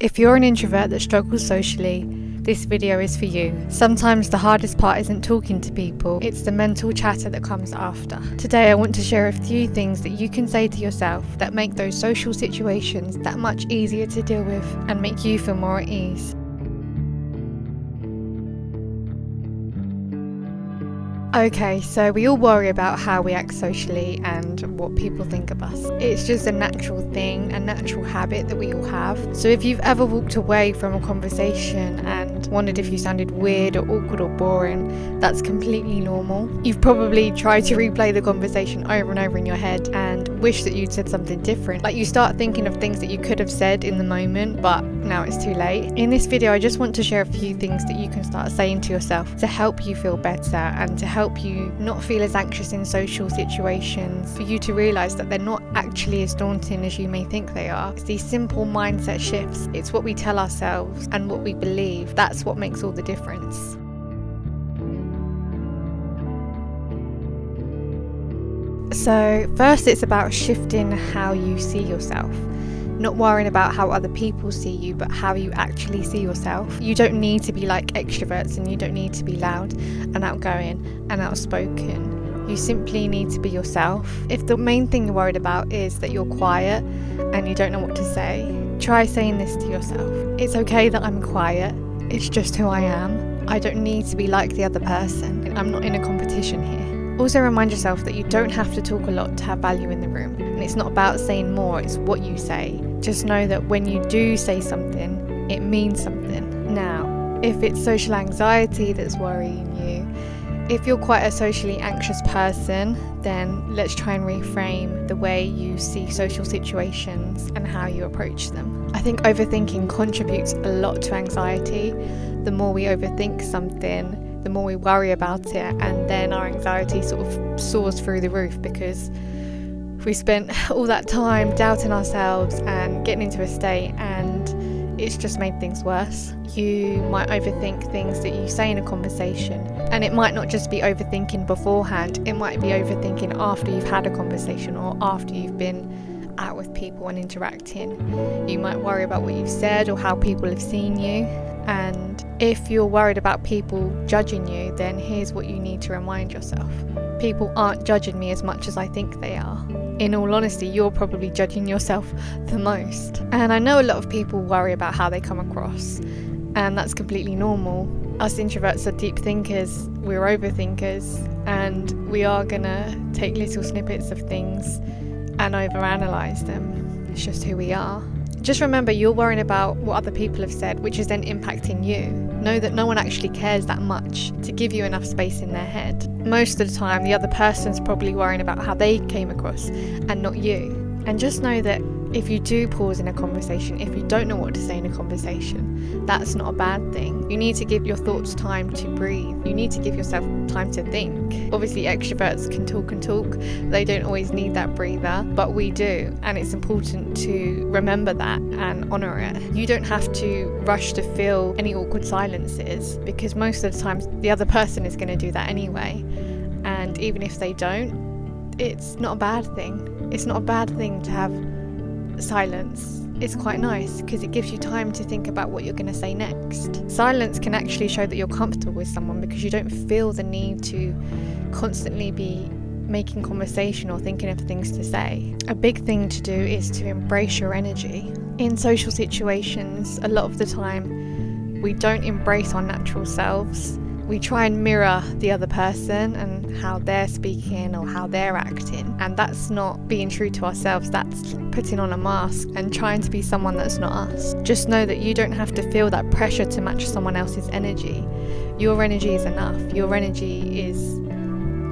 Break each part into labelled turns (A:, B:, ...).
A: If you're an introvert that struggles socially, this video is for you. Sometimes the hardest part isn't talking to people, it's the mental chatter that comes after. Today I want to share a few things that you can say to yourself that make those social situations that much easier to deal with and make you feel more at ease. Okay, so we all worry about how we act socially and what people think of us. It's just a natural thing, a natural habit that we all have. So if you've ever walked away from a conversation and wondered if you sounded weird or awkward or boring, that's completely normal. You've probably tried to replay the conversation over and over in your head and wish that you'd said something different. Like you start thinking of things that you could have said in the moment, but now it's too late. In this video, I just want to share a few things that you can start saying to yourself to help you feel better and to help you not feel as anxious in social situations, for you to realise that they're not actually as daunting as you may think they are. It's these simple mindset shifts. It's what we tell ourselves and what we believe. That's what makes all the difference. So first, it's about shifting how you see yourself. Not worrying about how other people see you, but how you actually see yourself. You don't need to be like extroverts, and you don't need to be loud and outgoing and outspoken. You simply need to be yourself. If the main thing you're worried about is that you're quiet and you don't know what to say, try saying this to yourself. It's okay that I'm quiet. It's just who I am. I don't need to be like the other person. I'm not in a competition here. Also remind yourself that you don't have to talk a lot to have value in the room. And it's not about saying more, it's what you say. Just know that when you do say something, it means something. Now, if it's social anxiety that's worrying you, if you're quite a socially anxious person, then let's try and reframe the way you see social situations and how you approach them. I think overthinking contributes a lot to anxiety. The more we overthink something, the more we worry about it, and then our anxiety sort of soars through the roof because we spent all that time doubting ourselves and getting into a state, and it's just made things worse. You might overthink things that you say in a conversation, and it might not just be overthinking beforehand, it might be overthinking after you've had a conversation or after you've been out with people and interacting. You might worry about what you've said or how people have seen you, and if you're worried about people judging you, then here's what you need to remind yourself. People aren't judging me as much as I think they are. In all honesty, you're probably judging yourself the most. And I know a lot of people worry about how they come across, and that's completely normal. Us introverts are deep thinkers, we're overthinkers, and we are gonna take little snippets of things and overanalyze them. It's just who we are. Just remember, you're worrying about what other people have said, which is then impacting you. Know that no one actually cares that much to give you enough space in their head. Most of the time, the other person's probably worrying about how they came across and not you. And just know that if you do pause in a conversation, if you don't know what to say in a conversation, that's not a bad thing. You need to give your thoughts time to breathe. You need to give yourself time to think. Obviously, extroverts can talk and talk. They don't always need that breather, but we do. And it's important to remember that and honour it. You don't have to rush to fill any awkward silences, because most of the time the other person is going to do that anyway. And even if they don't, it's not a bad thing. It's not a bad thing to have silence. It's quite nice because it gives you time to think about what you're going to say next. Silence can actually show that you're comfortable with someone because you don't feel the need to constantly be making conversation or thinking of things to say. A big thing to do is to embrace your energy. In social situations, a lot of the time we don't embrace our natural selves. We try and mirror the other person and how they're speaking or how they're acting, and that's not being true to ourselves. That's putting on a mask and trying to be someone that's not us. Just know that you don't have to feel that pressure to match someone else's energy. Your energy is enough. Your energy is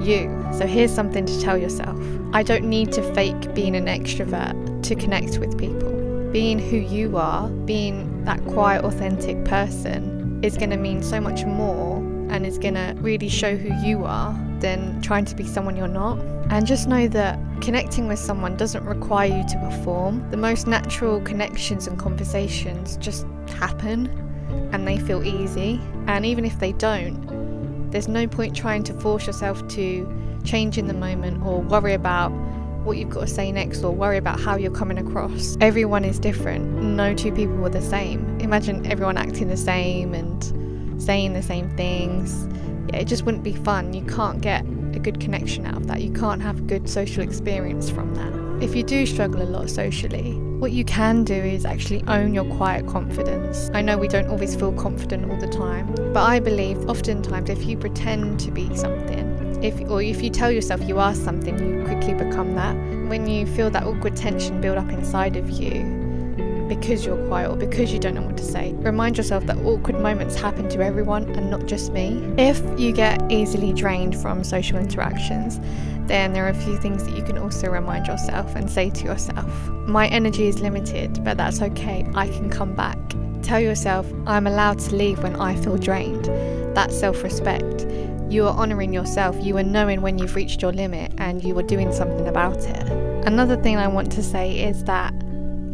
A: you. So here's something to tell yourself. I don't need to fake being an extrovert to connect with people. Being who you are, being that quiet, authentic person is going to mean so much more and is going to really show who you are than trying to be someone you're not. And just know that connecting with someone doesn't require you to perform. The most natural connections and conversations just happen and they feel easy. And even if they don't, there's no point trying to force yourself to change in the moment or worry about what you've got to say next or worry about how you're coming across. Everyone is different. No two people are the same. Imagine everyone acting the same and saying the same things. Yeah, it just wouldn't be fun. You can't get a good connection out of that. You can't have a good social experience from that. If you do struggle a lot socially, what you can do is actually own your quiet confidence. I know we don't always feel confident all the time, but I believe oftentimes if you pretend to be something, if you tell yourself you are something, you quickly become that. When you feel that awkward tension build up inside of you because you're quiet or because you don't know what to say, remind yourself that awkward moments happen to everyone and not just me. If you get easily drained from social interactions, then there are a few things that you can also remind yourself and say to yourself. My energy is limited, but that's okay, I can come back. Tell yourself, I'm allowed to leave when I feel drained. That's self-respect. You are honouring yourself, you are knowing when you've reached your limit and you are doing something about it. Another thing I want to say is that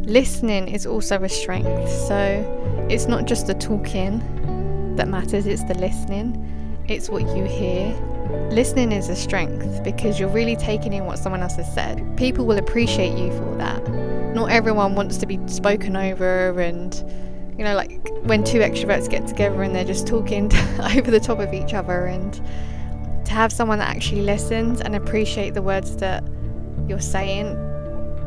A: listening is also a strength. So it's not just the talking that matters, it's the listening. It's what you hear. Listening is a strength because you're really taking in what someone else has said. People will appreciate you for that. Not everyone wants to be spoken over, and like when two extroverts get together and they're just talking over the top of each other, and to have someone that actually listens and appreciate the words that you're saying,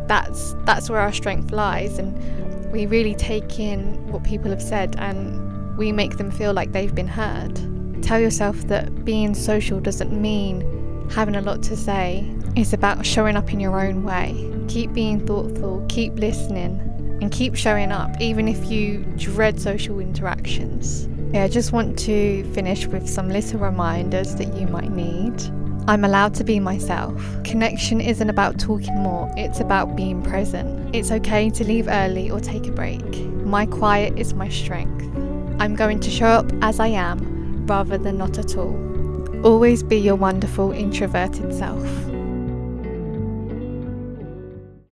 A: that's where our strength lies. And we really take in what people have said and we make them feel like they've been heard. Tell yourself that being social doesn't mean having a lot to say. It's about showing up in your own way. Keep being thoughtful, keep listening, and keep showing up even if you dread social interactions. I just want to finish with some little reminders that you might need. I'm allowed to be myself. Connection isn't about talking more, it's about being present. It's okay to leave early or take a break. My quiet is my strength. I'm going to show up as I am rather than not at all. Always be your wonderful introverted self.